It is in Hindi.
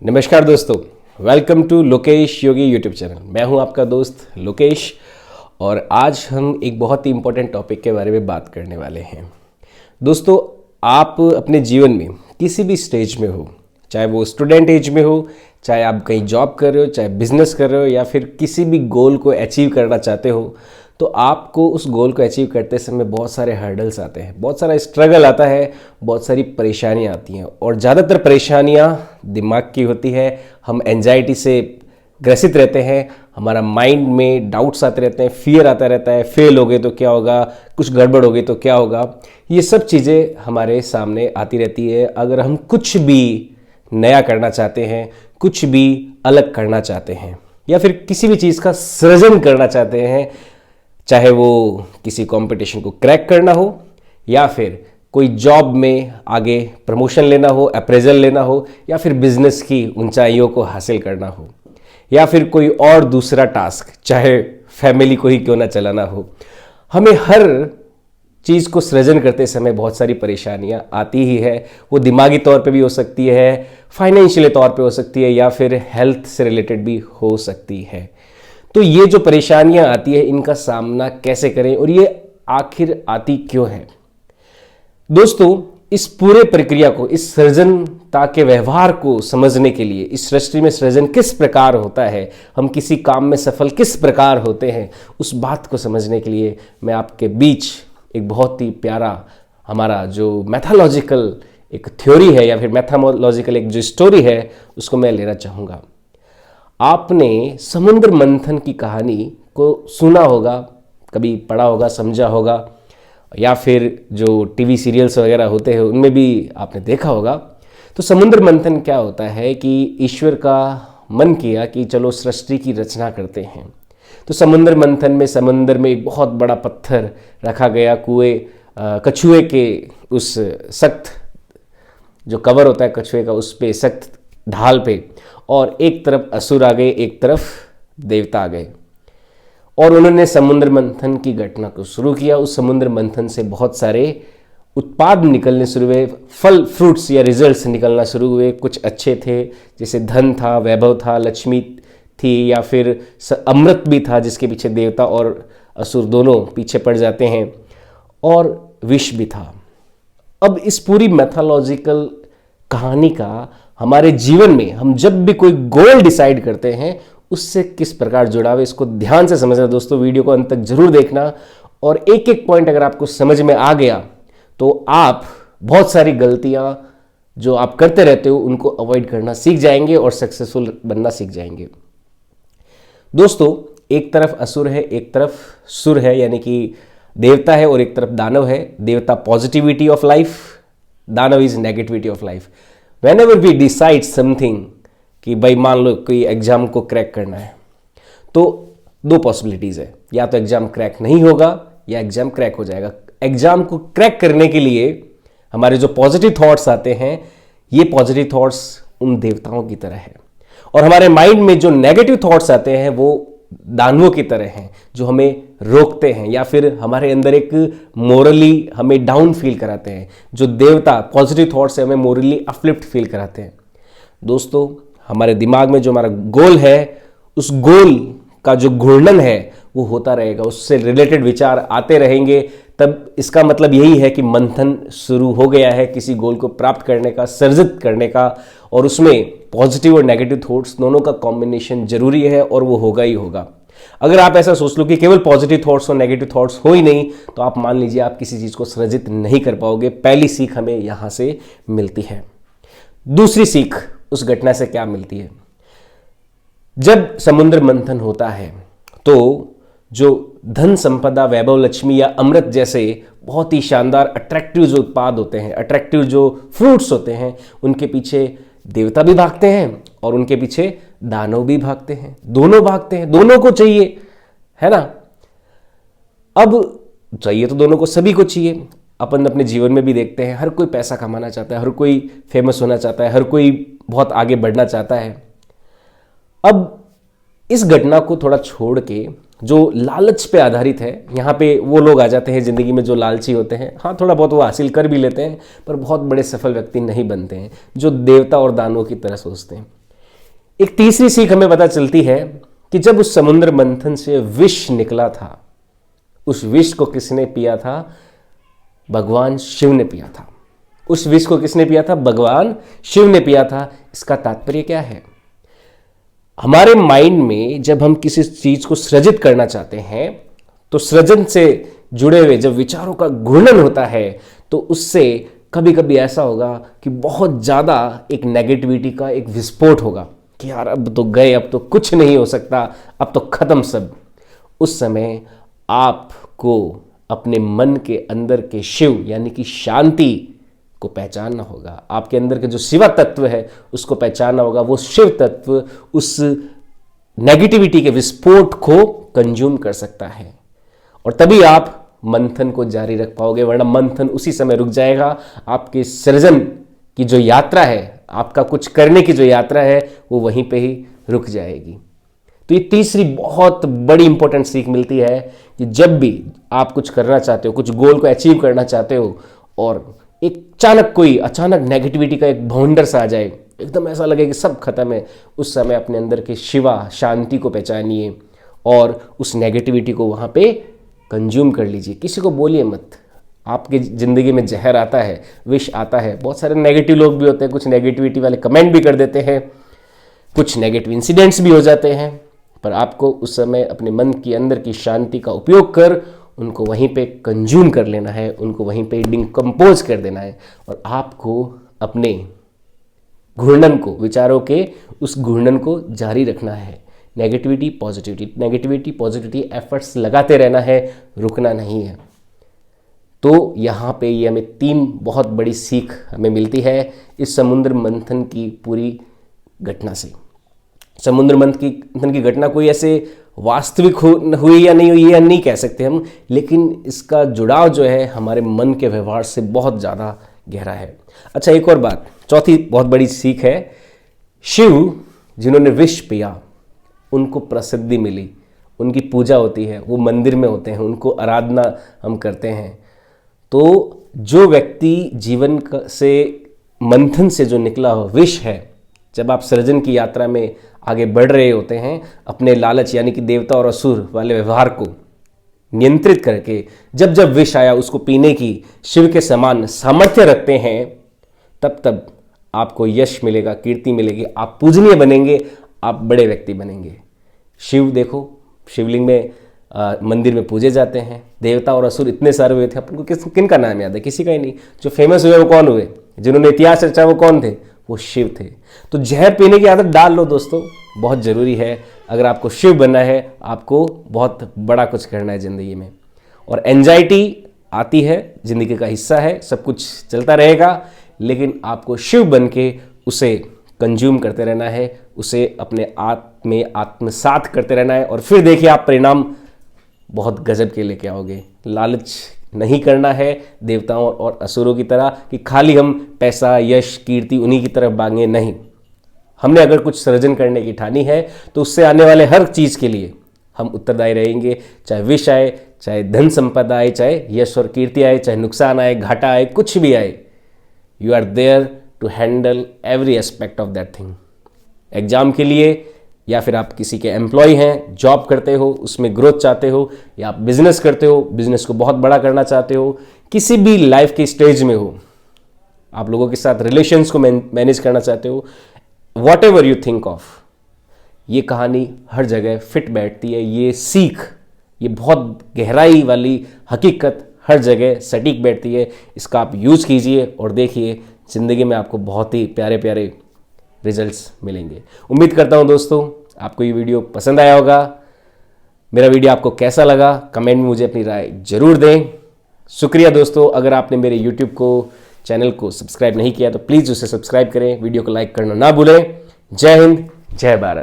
नमस्कार दोस्तों, welcome to Lokesh Yogi YouTube channel. मैं हूं आपका दोस्त लोकेश और आज हम एक बहुत ही इम्पोर्टेंट टॉपिक के बारे में बात करने वाले हैं। दोस्तों, आप अपने जीवन में किसी भी स्टेज में हो, चाहे वो स्टूडेंट एज में हो, चाहे आप कहीं जॉब कर रहे हो, चाहे बिजनेस कर रहे हो या फिर किसी भी गोल को अचीव करना चाहते हो, तो आपको उस गोल को अचीव करते समय बहुत सारे हर्डल्स आते हैं, बहुत सारा स्ट्रगल आता है, बहुत सारी परेशानियां आती हैं और ज़्यादातर परेशानियां दिमाग की होती है। हम एंजाइटी से ग्रसित रहते हैं, हमारा माइंड में डाउट्स आते रहते हैं, फियर आता रहता है, फेल हो गए तो क्या होगा, कुछ गड़बड़ हो गई तो क्या होगा। ये सब चीज़ें हमारे सामने आती रहती है अगर हम कुछ भी नया करना चाहते हैं, कुछ भी अलग करना चाहते हैं या फिर किसी भी चीज़ का सृजन करना चाहते हैं, चाहे वो किसी कंपटीशन को क्रैक करना हो या फिर कोई जॉब में आगे प्रमोशन लेना हो, अप्रेजल लेना हो या फिर बिजनेस की ऊंचाइयों को हासिल करना हो या फिर कोई और दूसरा टास्क, चाहे फैमिली को ही क्यों ना चलाना हो। हमें हर चीज़ को सृजन करते समय बहुत सारी परेशानियां आती ही है। वो दिमागी तौर पे भी हो सकती है, फाइनेंशियली तौर पे हो सकती है या फिर हेल्थ से रिलेटेड भी हो सकती है। तो ये जो परेशानियां आती है, इनका सामना कैसे करें और ये आखिर आती क्यों है। दोस्तों, इस पूरे प्रक्रिया को, इस सृजनता के व्यवहार को समझने के लिए, इस सृष्टि में सृजन किस प्रकार होता है, हम किसी काम में सफल किस प्रकार होते हैं, उस बात को समझने के लिए मैं आपके बीच एक बहुत ही प्यारा हमारा जो मैथोलॉजिकल एक थ्योरी है या फिर मैथोलॉजिकल एक जो स्टोरी है उसको मैं लेना चाहूँगा। आपने समुद्र मंथन की कहानी को सुना होगा, कभी पढ़ा होगा, समझा होगा या फिर जो टीवी सीरियल्स वगैरह होते हैं उनमें भी आपने देखा होगा। तो समुद्र मंथन क्या होता है कि ईश्वर का मन किया कि चलो सृष्टि की रचना करते हैं। तो समुद्र मंथन में समंदर में एक बहुत बड़ा पत्थर रखा गया, कछुए के उस सख्त जो कवर होता है कछुए का, उस पे सख्त ढाल पे, और एक तरफ असुर आ गए, एक तरफ देवता आ गए और उन्होंने समुद्र मंथन की घटना को शुरू किया। उस समुद्र मंथन से बहुत सारे उत्पाद निकलने शुरू हुए, फल फ्रूट्स या रिजल्ट्स निकलना शुरू हुए। कुछ अच्छे थे, जैसे धन था, वैभव था, लक्ष्मी थी या फिर अमृत भी था जिसके पीछे देवता और असुर दोनों पीछे पड़ जाते हैं, और विष भी था। अब इस पूरी मैथोलॉजिकल कहानी का हमारे जीवन में हम जब भी कोई गोल डिसाइड करते हैं उससे किस प्रकार जुड़ाव है, इसको ध्यान से समझना। दोस्तों, वीडियो को अंत तक जरूर देखना और एक एक पॉइंट अगर आपको समझ में आ गया तो आप बहुत सारी गलतियां जो आप करते रहते हो उनको अवॉइड करना सीख जाएंगे और सक्सेसफुल बनना सीख जाएंगे। दोस्तों, एक तरफ असुर है, एक तरफ सुर है, यानी कि देवता है, और एक तरफ दानव है। देवता पॉजिटिविटी ऑफ लाइफ, दानव is negativity of life. Whenever we decide something कि भाई मान लो कोई एग्जाम को क्रैक करना है, तो दो पॉसिबिलिटीज़ है, या तो एग्जाम क्रैक नहीं होगा या एग्जाम क्रैक हो जाएगा। एग्जाम को क्रैक करने के लिए हमारे जो पॉजिटिव थॉट्स आते हैं, ये पॉजिटिव थॉट्स उन देवताओं की तरह है, और हमारे माइंड में जो नेगेटिव थॉट्स आते हैं वो दानवों की तरह हैं जो हमें रोकते हैं या फिर हमारे अंदर एक मोरली हमें डाउन फील कराते हैं। जो देवता पॉजिटिव थॉट से हमें मोरली अपलिफ्ट फील कराते हैं। दोस्तों, हमारे दिमाग में जो हमारा गोल है, उस गोल का जो घूर्णन है वो होता रहेगा, उससे रिलेटेड विचार आते रहेंगे। तब इसका मतलब यही है कि मंथन शुरू हो गया है किसी गोल को प्राप्त करने का, सर्जित करने का, और उसमें पॉजिटिव और नेगेटिव थॉट्स दोनों का कॉम्बिनेशन जरूरी है और वो होगा ही होगा। अगर आप ऐसा सोच लो कि केवल पॉजिटिव थॉट्स और नेगेटिव थॉट्स हो ही नहीं, तो आप मान लीजिए आप किसी चीज़ को सृजित नहीं कर पाओगे। पहली सीख हमें यहाँ से मिलती है। दूसरी सीख उस घटना से क्या मिलती है? जब समुद्र मंथन होता है तो जो धन संपदा, वैभव, लक्ष्मी या अमृत जैसे बहुत ही शानदार अट्रैक्टिव जो उत्पाद होते हैं, अट्रैक्टिव जो फ्रूट्स होते हैं, उनके पीछे देवता भी भागते हैं और उनके पीछे दानव भी भागते हैं। दोनों भागते हैं, दोनों को चाहिए, है ना। अब चाहिए तो दोनों को, सभी को चाहिए। अपन अपने जीवन में भी देखते हैं, हर कोई पैसा कमाना चाहता है, हर कोई फेमस होना चाहता है, हर कोई बहुत आगे बढ़ना चाहता है। अब इस घटना को थोड़ा छोड़ के जो लालच पे आधारित है, यहाँ पे वो लोग आ जाते हैं जिंदगी में जो लालची होते हैं। हाँ, थोड़ा बहुत वो हासिल कर भी लेते हैं पर बहुत बड़े सफल व्यक्ति नहीं बनते हैं, जो देवता और दानवों की तरह सोचते हैं। एक तीसरी सीख हमें पता चलती है कि जब उस समुद्र मंथन से विष निकला था, उस विष को किसने पिया था? भगवान शिव ने पिया था। उस विष को किसने पिया था? भगवान शिव ने पिया था। इसका तात्पर्य क्या है? हमारे माइंड में जब हम किसी चीज को सृजित करना चाहते हैं तो सृजन से जुड़े हुए जब विचारों का घूर्णन होता है तो उससे कभी कभी ऐसा होगा कि बहुत ज्यादा एक नेगेटिविटी का एक विस्फोट होगा कि यार अब तो गए, अब तो कुछ नहीं हो सकता, अब तो खत्म सब। उस समय आपको अपने मन के अंदर के शिव यानी कि शांति को पहचानना होगा। आपके अंदर के जो शिवा तत्व है उसको पहचानना होगा। वो शिव तत्व उस नेगेटिविटी के विस्फोट को कंज्यूम कर सकता है और तभी आप मंथन को जारी रख पाओगे, वरना मंथन उसी समय रुक जाएगा। आपके सृजन की जो यात्रा है, आपका कुछ करने की जो यात्रा है, वो वहीं पे ही रुक जाएगी। तो ये तीसरी बहुत बड़ी इंपॉर्टेंट सीख मिलती है कि जब भी आप कुछ करना चाहते हो, कुछ गोल को अचीव करना चाहते हो और एक अचानक नेगेटिविटी का एक भवंडर सा आ जाए, एकदम ऐसा लगे कि सब खत्म है, उस समय अपने अंदर के शिवा शांति को पहचानिए और उस नेगेटिविटी को वहाँ पे कंज्यूम कर लीजिए। किसी को बोलिए मत। आपकी ज़िंदगी में जहर आता है, विष आता है, बहुत सारे नेगेटिव लोग भी होते हैं, कुछ नेगेटिविटी वाले कमेंट भी कर देते हैं, कुछ नेगेटिव इंसिडेंट्स भी हो जाते हैं, पर आपको उस समय अपने मन के अंदर की शांति का उपयोग कर उनको वहीं पे कंज्यूम कर लेना है, उनको वहीं पे डिकम्पोज कर देना है और आपको अपने घूर्णन को, विचारों के उस घूर्णन को जारी रखना है। नेगेटिविटी पॉजिटिविटी एफर्ट्स लगाते रहना है, रुकना नहीं है। तो यहाँ पे ये हमें 3 बहुत बड़ी सीख हमें मिलती है इस समुद्र मंथन की पूरी घटना से। समुद्र मंथन की घटना कोई ऐसे वास्तविक हुई या नहीं हुई या नहीं कह सकते हम, लेकिन इसका जुड़ाव जो है हमारे मन के व्यवहार से बहुत ज़्यादा गहरा है। अच्छा, एक और बात, चौथी बहुत बड़ी सीख है, शिव जिन्होंने विष पिया उनको प्रसिद्धि मिली, उनकी पूजा होती है, वो मंदिर में होते हैं, उनको आराधना हम करते हैं। तो जो व्यक्ति जीवन से मंथन से जो निकला हो विष है, जब आप सृजन की यात्रा में आगे बढ़ रहे होते हैं, अपने लालच यानी कि देवता और असुर वाले व्यवहार को नियंत्रित करके जब जब विष आया उसको पीने की शिव के समान सामर्थ्य रखते हैं, तब तब आपको यश मिलेगा, कीर्ति मिलेगी, आप पूजनीय बनेंगे, आप बड़े व्यक्ति बनेंगे। शिव देखो, शिवलिंग में मंदिर में पूजे जाते हैं, देवता और असुर इतने सारे हुए थे, अपन को किन का नाम याद है? किसी का ही नहीं। जो फेमस हुए वो कौन हुए? जिन्होंने इतिहास रचा वो कौन थे? वो शिव थे। तो जहर पीने की आदत डाल लो दोस्तों, बहुत ज़रूरी है। अगर आपको शिव बनना है, आपको बहुत बड़ा कुछ करना है ज़िंदगी में। और एंजाइटी आती है, ज़िंदगी का हिस्सा है, सब कुछ चलता रहेगा, लेकिन आपको शिव बन के उसे कंज्यूम करते रहना है, उसे अपने आत्मसात करते रहना है और फिर देखिए आप परिणाम बहुत गजब के लेके आओगे। लालच नहीं करना है देवताओं और असुरों की तरह कि खाली हम पैसा, यश, कीर्ति उन्हीं की तरफ भागें, नहीं। हमने अगर कुछ सृजन करने की ठानी है तो उससे आने वाले हर चीज़ के लिए हम उत्तरदायी रहेंगे, चाहे विष आए, चाहे धन संपदा आए, चाहे यश और कीर्ति आए, चाहे नुकसान आए, घाटा आए, कुछ भी आए, you are there to handle every aspect of that thing. Exam के लिए, या फिर आप किसी के एम्प्लॉय हैं, जॉब करते हो, उसमें ग्रोथ चाहते हो, या आप बिजनेस करते हो, बिजनेस को बहुत बड़ा करना चाहते हो, किसी भी लाइफ के स्टेज में हो, आप लोगों के साथ रिलेशंस को मैनेज करना चाहते हो, what ever you think of, ये कहानी हर जगह फिट बैठती है। ये सीख, ये बहुत गहराई वाली हकीकत हर जगह सटीक बैठती है। इसका आप यूज़ कीजिए और देखिए ज़िंदगी में आपको बहुत ही प्यारे प्यारे रिजल्ट्स मिलेंगे। उम्मीद करता हूँ दोस्तों आपको ये वीडियो पसंद आया होगा। मेरा वीडियो आपको कैसा लगा कमेंट में मुझे अपनी राय जरूर दें। शुक्रिया दोस्तों। अगर आपने मेरे YouTube चैनल को सब्सक्राइब नहीं किया तो प्लीज़ उसे सब्सक्राइब करें, वीडियो को लाइक करना ना भूलें। जय हिंद, जय भारत।